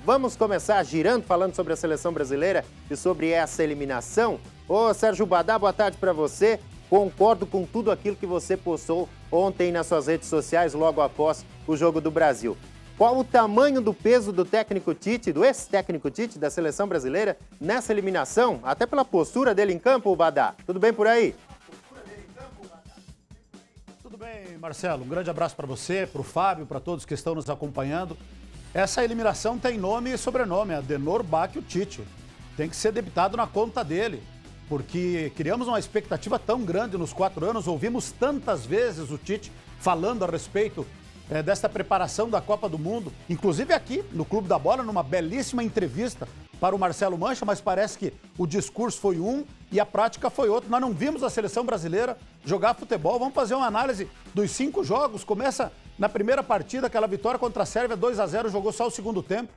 Vamos começar girando, falando sobre a seleção brasileira e sobre essa eliminação. Ô Sérgio Badá, boa tarde para você. Concordo com tudo aquilo que você postou ontem nas suas redes sociais, logo após o Jogo do Brasil. Qual o tamanho do peso do técnico Tite, do ex-técnico Tite da seleção brasileira nessa eliminação? Até pela postura dele em campo, Badá. Tudo bem por aí? Tudo bem, Marcelo. Um grande abraço para você, para o Fábio, para todos que estão nos acompanhando. Essa eliminação tem nome e sobrenome, Adenor Bacchio Tite. Tem que ser debitado na conta dele, porque criamos uma expectativa tão grande nos 4 anos, ouvimos tantas vezes o Tite falando a respeito desta preparação da Copa do Mundo, inclusive aqui no Clube da Bola, numa belíssima entrevista para o Marcelo Mancha, mas parece que o discurso foi um e a prática foi outro. Nós não vimos a seleção brasileira jogar futebol. Vamos fazer uma análise dos 5 jogos. Começa na primeira partida, aquela vitória contra a Sérvia, 2-0, jogou só o segundo tempo.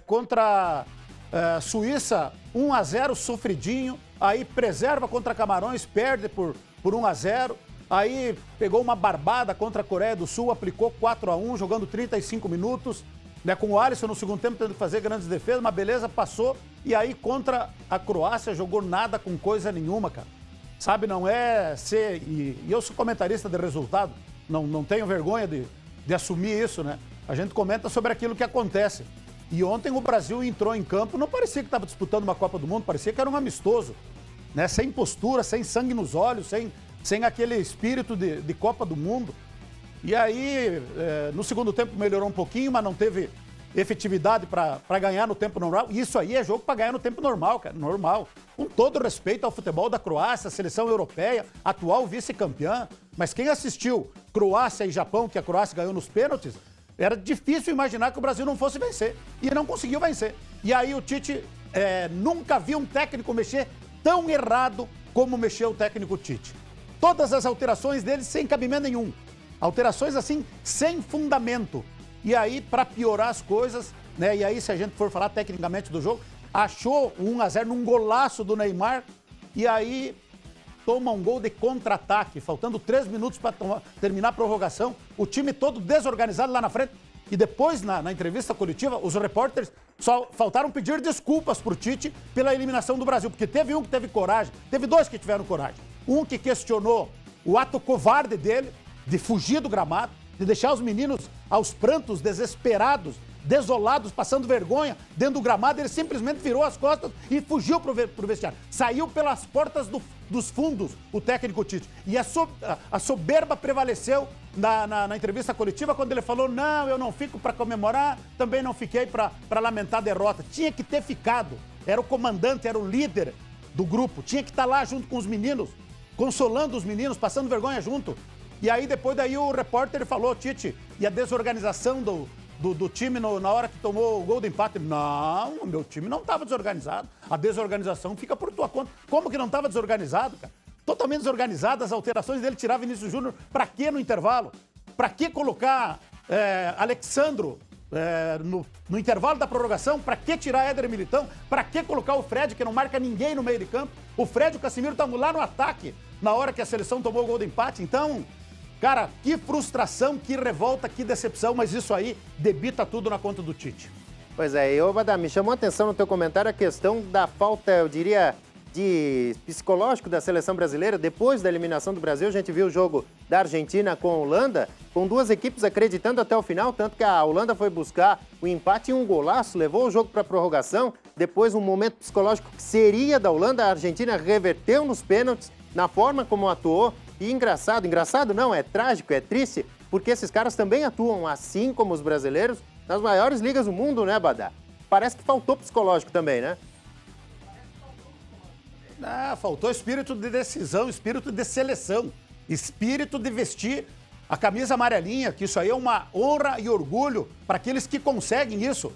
Contra a Suíça, 1-0, sofridinho. Aí preserva contra Camarões, perde por 1-0. Aí pegou uma barbada contra a Coreia do Sul, aplicou 4-1, jogando 35 minutos. Com o Alisson no segundo tempo tendo que fazer grandes defesas, mas beleza, passou. E aí contra a Croácia jogou nada com coisa nenhuma, cara. Sabe, não é ser... E eu sou comentarista de resultado, não tenho vergonha de assumir isso, né? A gente comenta sobre aquilo que acontece. E ontem o Brasil entrou em campo, não parecia que estava disputando uma Copa do Mundo, parecia que era um amistoso, né? Sem postura, sem sangue nos olhos, sem aquele espírito de Copa do Mundo. E aí, no segundo tempo melhorou um pouquinho, mas não teve efetividade para ganhar no tempo normal. Isso aí é jogo para ganhar no tempo normal, cara, normal. Com todo respeito ao futebol da Croácia, a seleção europeia, atual vice-campeã. Mas quem assistiu Croácia e Japão, que a Croácia ganhou nos pênaltis, era difícil imaginar que o Brasil não fosse vencer. E não conseguiu vencer. E aí o Tite nunca viu um técnico mexer tão errado como mexeu o técnico Tite. Todas as alterações dele sem cabimento nenhum. Alterações assim, sem fundamento. E aí, para piorar as coisas, né? E aí, se a gente for falar tecnicamente do jogo, achou o 1-0 num golaço do Neymar. E aí, toma um gol de contra-ataque, faltando 3 minutos para terminar a prorrogação. O time todo desorganizado lá na frente. E depois, na entrevista coletiva, os repórteres só faltaram pedir desculpas pro Tite pela eliminação do Brasil. Porque teve um que teve coragem, teve 2 que tiveram coragem. Um que questionou o ato covarde dele de fugir do gramado, de deixar os meninos aos prantos, desesperados, desolados, passando vergonha dentro do gramado. Ele simplesmente virou as costas e fugiu pro vestiário. Saiu pelas portas dos fundos o técnico Tite. E a soberba prevaleceu na entrevista coletiva quando ele falou: não, eu não fico para comemorar, também não fiquei para lamentar a derrota. Tinha que ter ficado. Era o comandante, era o líder do grupo. Tinha que estar lá junto com os meninos, consolando os meninos, passando vergonha junto. E aí, depois daí, o repórter falou: Tite, e a desorganização do time na hora que tomou o gol do empate? Não, o meu time não estava desorganizado. A desorganização fica por tua conta. Como que não estava desorganizado, cara? Totalmente desorganizado, as alterações dele, tirar Vinícius Júnior. Pra quê no intervalo? Pra que colocar Alexandro no intervalo da prorrogação? Pra que tirar Éder Militão? Pra que colocar o Fred, que não marca ninguém no meio de campo? O Fred e o Casemiro estavam lá no ataque na hora que a seleção tomou o gol do empate. Então... cara, que frustração, que revolta, que decepção, mas isso aí debita tudo na conta do Tite. Pois é, e Badá, me chamou a atenção no teu comentário a questão da falta, eu diria, de psicológico da seleção brasileira. Depois da eliminação do Brasil, a gente viu o jogo da Argentina com a Holanda, com 2 equipes acreditando até o final, tanto que a Holanda foi buscar o empate em um golaço, levou o jogo para a prorrogação. Depois, um momento psicológico que seria da Holanda, a Argentina reverteu nos pênaltis, na forma como atuou. E engraçado não, é trágico, é triste, porque esses caras também atuam, assim como os brasileiros, nas maiores ligas do mundo, né, Badá? Parece que faltou psicológico também, né? Faltou espírito de decisão, espírito de seleção, espírito de vestir a camisa amarelinha, que isso aí é uma honra e orgulho para aqueles que conseguem isso.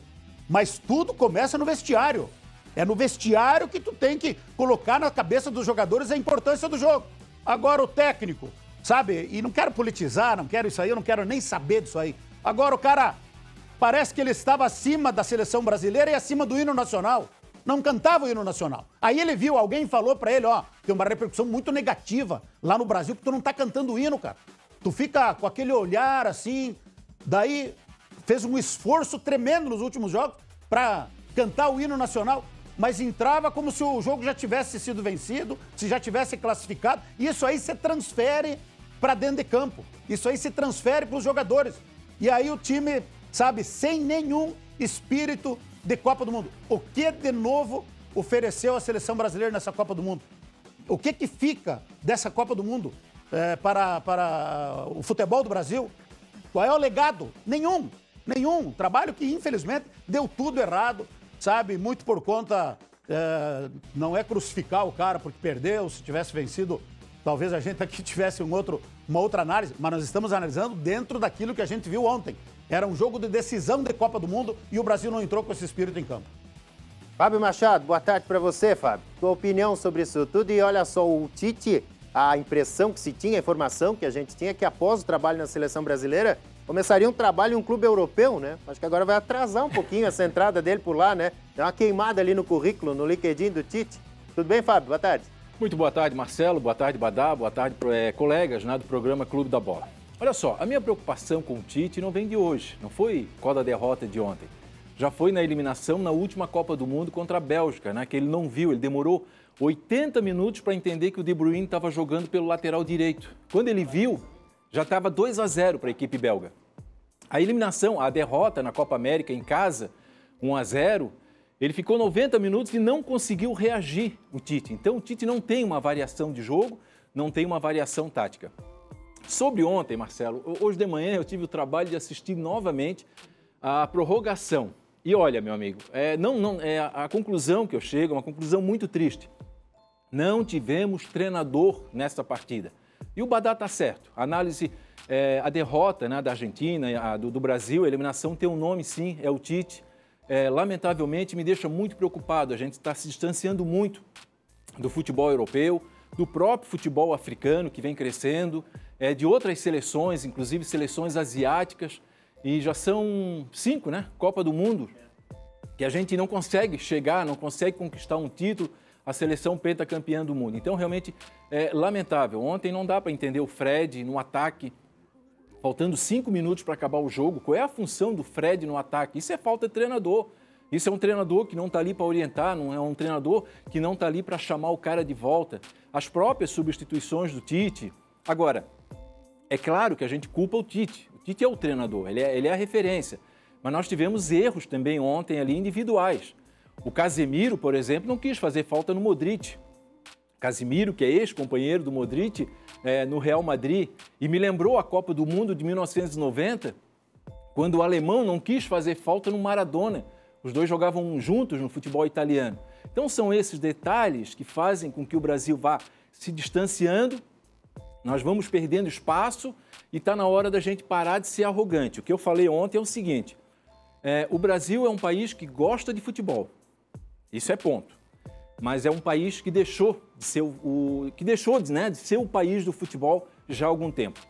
Mas tudo começa no vestiário. É no vestiário que tu tem que colocar na cabeça dos jogadores a importância do jogo. Agora o técnico, sabe? E não quero politizar, não quero isso aí, eu não quero nem saber disso aí. Agora o cara parece que ele estava acima da seleção brasileira e acima do hino nacional. Não cantava o hino nacional. Aí ele viu, alguém falou pra ele, ó, tem uma repercussão muito negativa lá no Brasil, porque tu não tá cantando o hino, cara. Tu fica com aquele olhar assim, daí fez um esforço tremendo nos últimos jogos para cantar o hino nacional, mas entrava como se o jogo já tivesse sido vencido, se já tivesse classificado. Isso aí você transfere para dentro de campo. Isso aí se transfere para os jogadores. E aí o time, sabe, sem nenhum espírito de Copa do Mundo. O que de novo ofereceu a seleção brasileira nessa Copa do Mundo? O que fica dessa Copa do Mundo para o futebol do Brasil? Qual é o legado? Nenhum. Nenhum. Trabalho que, infelizmente, deu tudo errado, sabe? Muito por conta... não é crucificar o cara porque perdeu, se tivesse vencido, talvez a gente aqui tivesse uma outra análise, mas nós estamos analisando dentro daquilo que a gente viu ontem. Era um jogo de decisão de Copa do Mundo e o Brasil não entrou com esse espírito em campo. Fábio Machado, boa tarde para você, Fábio. Tua opinião sobre isso tudo e olha só, o Tite, a impressão que se tinha, a informação que a gente tinha, que após o trabalho na seleção brasileira, começaria um trabalho em um clube europeu, né? Acho que agora vai atrasar um pouquinho essa entrada dele por lá, né? Dá uma queimada ali no currículo, no LinkedIn do Tite. Tudo bem, Fábio? Boa tarde. Muito boa tarde, Marcelo. Boa tarde, Badá. Boa tarde, colegas, né, do programa Clube da Bola. Olha só, a minha preocupação com o Tite não vem de hoje. Não foi com a derrota de ontem. Já foi na eliminação na última Copa do Mundo contra a Bélgica, né? Que ele não viu. Ele demorou 80 minutos para entender que o De Bruyne estava jogando pelo lateral direito. Quando ele viu, já estava 2-0 para a equipe belga. A eliminação, a derrota na Copa América em casa, 1-0, ele ficou 90 minutos e não conseguiu reagir, o Tite. Então, o Tite não tem uma variação de jogo, não tem uma variação tática. Sobre ontem, Marcelo, hoje de manhã eu tive o trabalho de assistir novamente a prorrogação. E olha, meu amigo, a conclusão que eu chego é uma conclusão muito triste. Não tivemos treinador nessa partida. E o Badá está certo. A análise, a derrota, né, da Argentina, do Brasil, a eliminação tem um nome, sim, é o Tite. Lamentavelmente, me deixa muito preocupado. A gente está se distanciando muito do futebol europeu, do próprio futebol africano, que vem crescendo, de outras seleções, inclusive seleções asiáticas. E já são 5, né? Copa do Mundo, que a gente não consegue chegar, não consegue conquistar um título, a seleção pentacampeã do mundo. Então, realmente, é lamentável. Ontem não dá para entender o Fred no ataque, faltando 5 minutos para acabar o jogo. Qual é a função do Fred no ataque? Isso é falta de treinador. Isso é um treinador que não está ali para orientar, não é um treinador que não está ali para chamar o cara de volta. As próprias substituições do Tite. Agora, é claro que a gente culpa o Tite. O Tite é o treinador, ele é a referência. Mas nós tivemos erros também ontem ali individuais. O Casemiro, por exemplo, não quis fazer falta no Modric. Casemiro, que é ex-companheiro do Modric no Real Madrid, e me lembrou a Copa do Mundo de 1990, quando o alemão não quis fazer falta no Maradona. Os dois jogavam juntos no futebol italiano. Então são esses detalhes que fazem com que o Brasil vá se distanciando, nós vamos perdendo espaço e está na hora da gente parar de ser arrogante. O que eu falei ontem é o seguinte, o Brasil é um país que gosta de futebol, isso é ponto, mas é um país que deixou de ser o país do futebol já há algum tempo.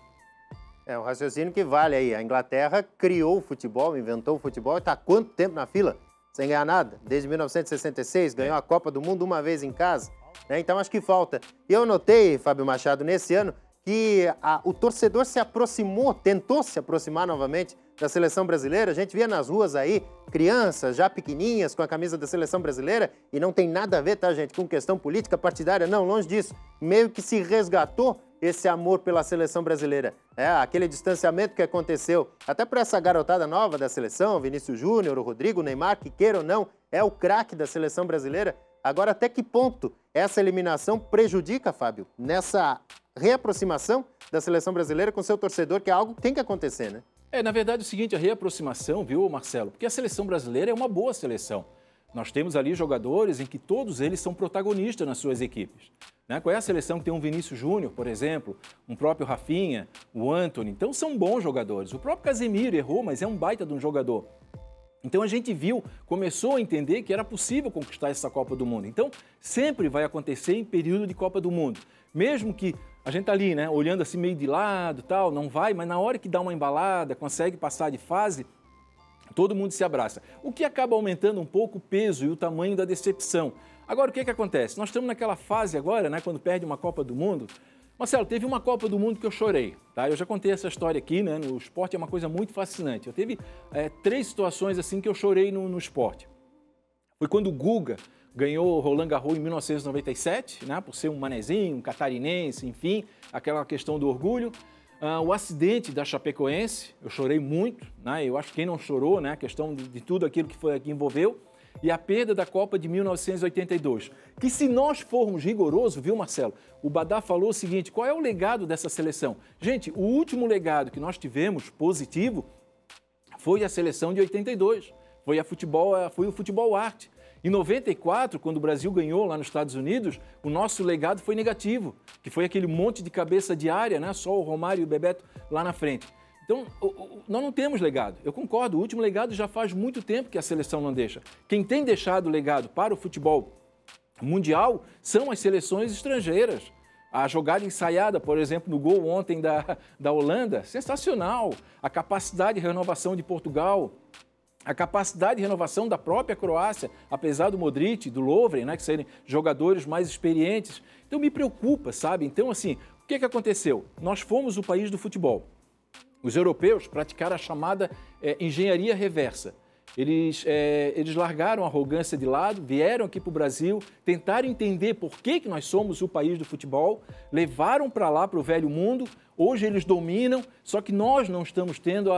É um raciocínio que vale aí. A Inglaterra criou o futebol, inventou o futebol e está há quanto tempo na fila? Sem ganhar nada. Desde 1966, ganhou a Copa do Mundo uma vez em casa. Né? Então acho que falta. E eu notei, Fábio Machado, nesse ano, que o torcedor se aproximou, tentou se aproximar novamente da seleção brasileira. A gente via nas ruas aí crianças já pequenininhas com a camisa da seleção brasileira e não tem nada a ver, tá, gente, com questão política partidária, não, longe disso. Meio que se resgatou esse amor pela seleção brasileira. Aquele distanciamento que aconteceu, até para essa garotada nova da seleção, Vinícius Júnior, o Rodrigo, o Neymar, que queira ou não, é o craque da seleção brasileira. Agora, até que ponto essa eliminação prejudica, Fábio, nessa reaproximação da seleção brasileira com seu torcedor, que é algo que tem que acontecer, né? Na verdade, é o seguinte, a reaproximação, viu, Marcelo? Porque a seleção brasileira é uma boa seleção. Nós temos ali jogadores em que todos eles são protagonistas nas suas equipes. Né? Qual é a seleção que tem um Vinícius Júnior, por exemplo, um próprio Rafinha, o Antony? Então são bons jogadores. O próprio Casemiro errou, mas é um baita de um jogador. Então a gente começou a entender que era possível conquistar essa Copa do Mundo. Então sempre vai acontecer em período de Copa do Mundo. Mesmo que a gente tá ali, né, olhando assim meio de lado, tal, não vai, mas na hora que dá uma embalada, consegue passar de fase, todo mundo se abraça. O que acaba aumentando um pouco o peso e o tamanho da decepção. Agora, o que acontece? Nós estamos naquela fase agora, né, quando perde uma Copa do Mundo, Marcelo, teve uma Copa do Mundo que eu chorei, tá? Eu já contei essa história aqui, né? No esporte é uma coisa muito fascinante. Eu teve 3 situações assim que eu chorei no esporte. Foi quando o Guga ganhou o Roland Garros em 1997, né? Por ser um manezinho, um catarinense, enfim, aquela questão do orgulho. O acidente da Chapecoense, eu chorei muito, né? Eu acho que quem não chorou, né? A questão de tudo aquilo que envolveu. E a perda da Copa de 1982. Que se nós formos rigorosos, viu, Marcelo? O Badá falou o seguinte, qual é o legado dessa seleção? Gente, o último legado que nós tivemos positivo foi a seleção de 82. Foi o futebol arte. Em 94, quando o Brasil ganhou lá nos Estados Unidos, o nosso legado foi negativo, que foi aquele monte de cabeça de área, né? Só o Romário e o Bebeto lá na frente. Então, nós não temos legado. Eu concordo, o último legado já faz muito tempo que a seleção não deixa. Quem tem deixado legado para o futebol mundial são as seleções estrangeiras. A jogada ensaiada, por exemplo, no gol ontem da Holanda, sensacional. A capacidade de renovação de Portugal, a capacidade de renovação da própria Croácia, apesar do Modric, do Lovren, né, que serem jogadores mais experientes. Então, me preocupa, sabe? Então, assim, o que aconteceu? Nós fomos o país do futebol. Os europeus praticaram a chamada engenharia reversa. Eles largaram a arrogância de lado, vieram aqui para o Brasil, tentaram entender por que nós somos o país do futebol, levaram para lá, para o velho mundo, hoje eles dominam, só que nós não estamos tendo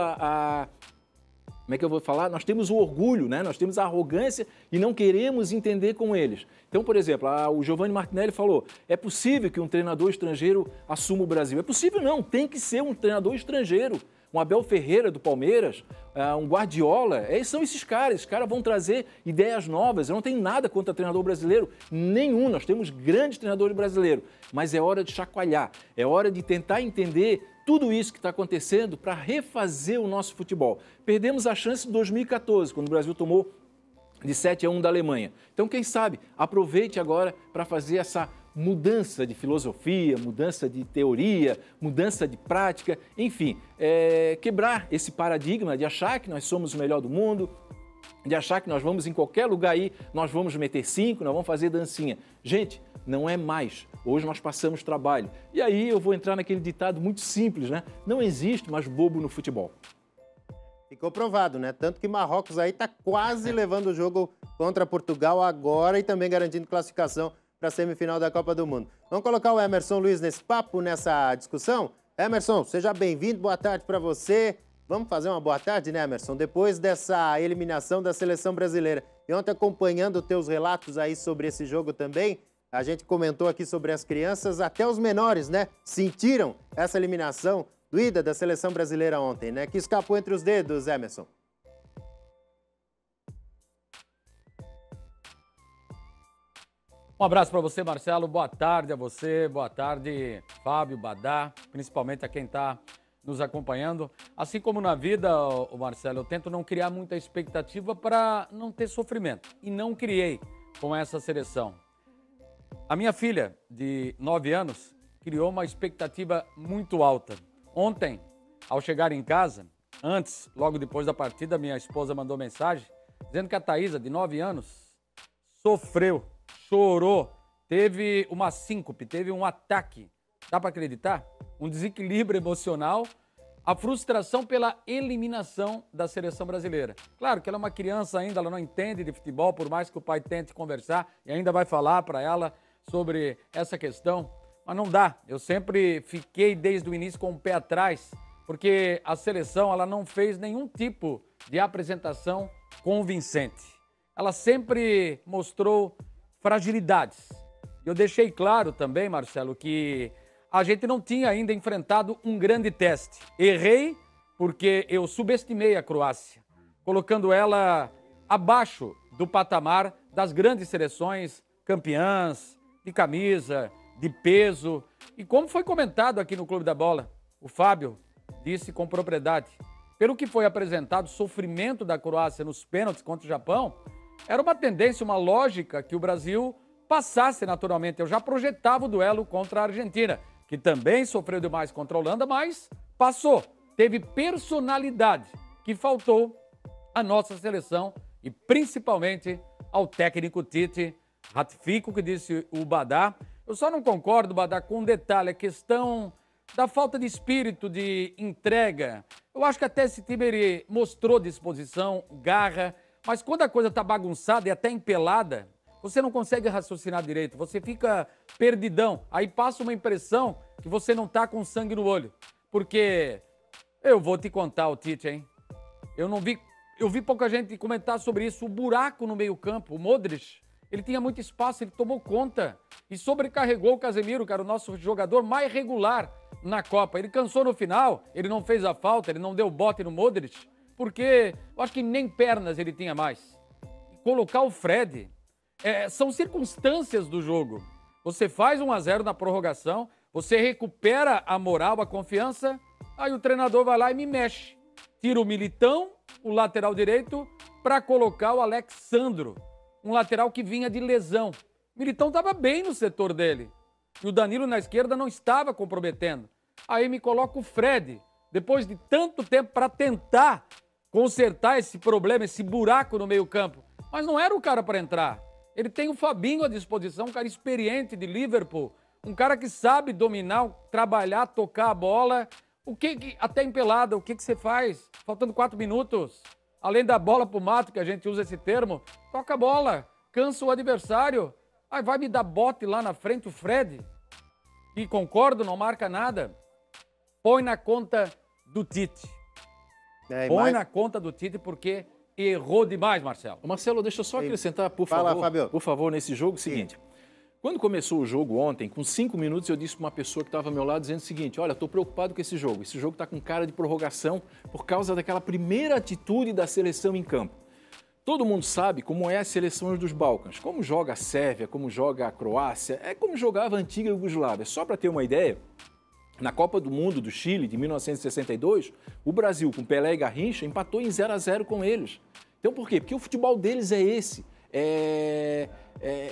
como é que eu vou falar? Nós temos o orgulho, né? Nós temos a arrogância e não queremos entender com eles. Então, por exemplo, o Giovanni Martinelli falou, é possível que um treinador estrangeiro assuma o Brasil? É possível não, tem que ser um treinador estrangeiro. Um Abel Ferreira do Palmeiras, um Guardiola, são esses caras vão trazer ideias novas. Eu não tenho nada contra treinador brasileiro, nenhum, nós temos grandes treinadores brasileiros, mas é hora de chacoalhar, é hora de tentar entender tudo isso que está acontecendo para refazer o nosso futebol. Perdemos a chance em 2014, quando o Brasil tomou de 7-1 da Alemanha. Então, quem sabe, aproveite agora para fazer essa mudança de filosofia, mudança de teoria, mudança de prática, enfim, quebrar esse paradigma de achar que nós somos o melhor do mundo, de achar que nós vamos em qualquer lugar aí, nós vamos meter 5, nós vamos fazer dancinha. Gente, não é mais. Hoje nós passamos trabalho. E aí eu vou entrar naquele ditado muito simples, né? Não existe mais bobo no futebol. Ficou provado, né? Tanto que Marrocos aí está quase levando o jogo contra Portugal agora e também garantindo classificação para a semifinal da Copa do Mundo. Vamos colocar o Emerson Luiz nesse papo, nessa discussão? Emerson, seja bem-vindo, boa tarde para você. Vamos fazer uma boa tarde, né, Emerson? Depois dessa eliminação da seleção brasileira. E ontem, acompanhando teus relatos aí sobre esse jogo também, a gente comentou aqui sobre as crianças, até os menores, né? Sentiram essa eliminação doída da seleção brasileira ontem, né? Que escapou entre os dedos, Emerson. Um abraço para você, Marcelo. Boa tarde a você, boa tarde, Fábio, Badá, principalmente a quem está nos acompanhando. Assim como na vida, Marcelo, eu tento não criar muita expectativa para não ter sofrimento. E não criei com essa seleção. A minha filha, de 9 anos, criou uma expectativa muito alta. Ontem, ao chegar em casa, logo depois da partida, minha esposa mandou mensagem dizendo que a Thaísa, de 9 anos, sofreu, chorou, teve uma síncope, teve um ataque. Dá para acreditar? Um desequilíbrio emocional, a frustração pela eliminação da seleção brasileira. Claro que ela é uma criança ainda, ela não entende de futebol, por mais que o pai tente conversar e ainda vai falar para ela sobre essa questão, mas não dá. Eu sempre fiquei desde o início com o pé atrás, porque a seleção ela não fez nenhum tipo de apresentação convincente. Ela sempre mostrou fragilidades. Eu deixei claro também, Marcelo, que a gente não tinha ainda enfrentado um grande teste. Errei porque eu subestimei a Croácia, colocando ela abaixo do patamar das grandes seleções campeãs, de camisa, de peso. E como foi comentado aqui no Clube da Bola, o Fábio disse com propriedade, pelo que foi apresentado, o sofrimento da Croácia nos pênaltis contra o Japão, era uma tendência, uma lógica que o Brasil passasse naturalmente. Eu já projetava o duelo contra a Argentina, que também sofreu demais contra a Holanda, mas passou. Teve personalidade que faltou à nossa seleção e principalmente ao técnico Tite. Ratifico o que disse o Badá. Eu só não concordo, Badá, com um detalhe, a questão da falta de espírito, de entrega. Eu acho que até esse time ele mostrou disposição, garra, mas quando a coisa tá bagunçada e até empelada, você não consegue raciocinar direito, você fica perdidão. Aí passa uma impressão que você não tá com sangue no olho. Porque eu vou te contar, o Tite, hein? Eu vi pouca gente comentar sobre isso, o buraco no meio-campo, o Modric, ele tinha muito espaço, ele tomou conta e sobrecarregou o Casemiro, que era o nosso jogador mais regular na Copa. Ele cansou no final, ele não fez a falta, ele não deu bote no Modric, porque eu acho que nem pernas ele tinha mais. Colocar o Fred, são circunstâncias do jogo. Você faz 1-0 na prorrogação, você recupera a moral, a confiança, aí o treinador vai lá e me mexe. Tira o Militão, o lateral direito, para colocar o Alex Sandro, um lateral que vinha de lesão. O Militão estava bem no setor dele. E o Danilo na esquerda não estava comprometendo. Aí me coloca o Fred, depois de tanto tempo para tentar consertar esse problema, esse buraco no meio-campo. Mas não era o cara para entrar. Ele tem o Fabinho à disposição, um cara experiente de Liverpool, um cara que sabe dominar, trabalhar, tocar a bola. Até empelada, o que você faz? Faltando 4 minutos. Além da bola pro mato, que a gente usa esse termo, toca a bola, cansa o adversário. Aí vai me dar bote lá na frente o Fred. E concordo, não marca nada. Põe na conta do Tite. Põe na conta do Tite porque errou demais, Marcelo. Marcelo, deixa eu só acrescentar, por favor. Fala, Fábio. Por favor, nesse jogo, o seguinte. Quando começou o jogo ontem, com 5 minutos, eu disse para uma pessoa que estava ao meu lado, dizendo o seguinte, olha, estou preocupado com esse jogo. Esse jogo está com cara de prorrogação por causa daquela primeira atitude da seleção em campo. Todo mundo sabe como é as seleções dos Balcãs, como joga a Sérvia, como joga a Croácia, é como jogava a antiga Iugoslávia. Só para ter uma ideia, na Copa do Mundo do Chile, de 1962, o Brasil, com Pelé e Garrincha, empatou em 0-0 com eles. Então por quê? Porque o futebol deles é esse. É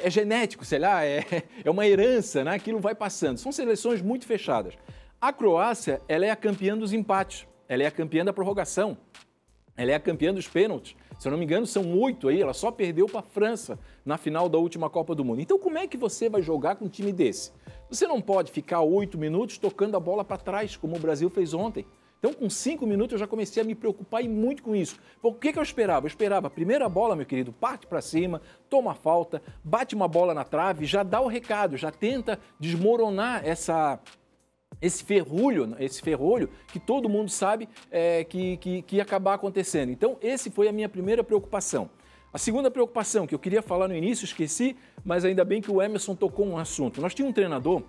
genético, sei lá, é uma herança, né? Aquilo vai passando. São seleções muito fechadas. A Croácia, ela é a campeã dos empates, ela é a campeã da prorrogação, ela é a campeã dos pênaltis. Se eu não me engano, são 8 aí, ela só perdeu para a França na final da última Copa do Mundo. Então, como é que você vai jogar com um time desse? Você não pode ficar 8 minutos tocando a bola para trás, como o Brasil fez ontem. Então, com 5 minutos, eu já comecei a me preocupar e muito com isso. Por que eu esperava? Eu esperava a primeira bola, meu querido, parte para cima, toma a falta, bate uma bola na trave, já dá o recado, já tenta desmoronar esse ferrolho que todo mundo sabe que ia acabar acontecendo. Então, esse foi a minha primeira preocupação. A segunda preocupação, que eu queria falar no início, esqueci, mas ainda bem que o Emerson tocou um assunto. Nós tínhamos um treinador,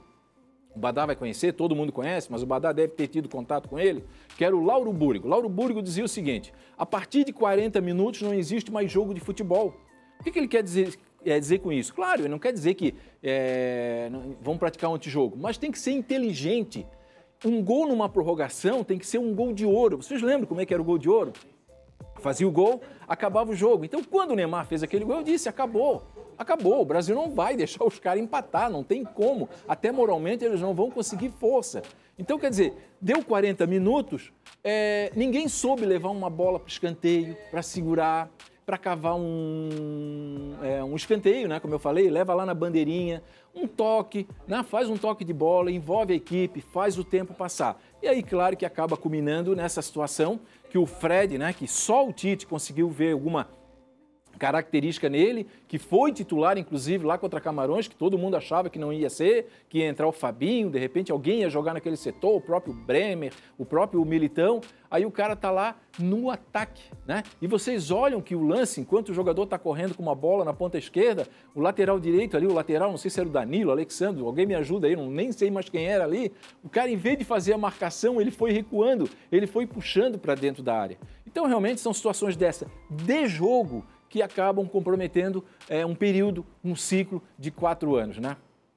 o Badá vai conhecer, todo mundo conhece, mas o Badá deve ter tido contato com ele, que era o Lauro Búrigo. Lauro Búrigo dizia o seguinte, a partir de 40 minutos não existe mais jogo de futebol. O que ele quer dizer com isso? Claro, ele não quer dizer que vamos praticar um antijogo, mas tem que ser inteligente. Um gol numa prorrogação tem que ser um gol de ouro. Vocês lembram como é que era o gol de ouro? Fazia o gol, acabava o jogo. Então, quando o Neymar fez aquele gol, eu disse, acabou. Acabou, o Brasil não vai deixar os caras empatar, não tem como. Até moralmente eles não vão conseguir força. Então, quer dizer, deu 40 minutos, ninguém soube levar uma bola para o escanteio, para segurar, para cavar um escanteio, né? Como eu falei, leva lá na bandeirinha, um toque, né? Faz um toque de bola, envolve a equipe, faz o tempo passar. E aí, claro que acaba culminando nessa situação que o Fred, né? Que só o Tite conseguiu ver alguma característica nele, que foi titular, inclusive, lá contra Camarões, que todo mundo achava que não ia ser, que ia entrar o Fabinho, de repente alguém ia jogar naquele setor, o próprio Bremer, o próprio Militão, aí o cara tá lá no ataque, né? E vocês olham que o lance, enquanto o jogador tá correndo com uma bola na ponta esquerda, o lateral direito ali, o lateral, não sei se era o Danilo, o Alexandre, alguém me ajuda aí, nem sei mais quem era ali, o cara, em vez de fazer a marcação, ele foi recuando, ele foi puxando para dentro da área. Então, realmente, são situações dessa de jogo que acabam comprometendo um período, um ciclo de 4 anos, né?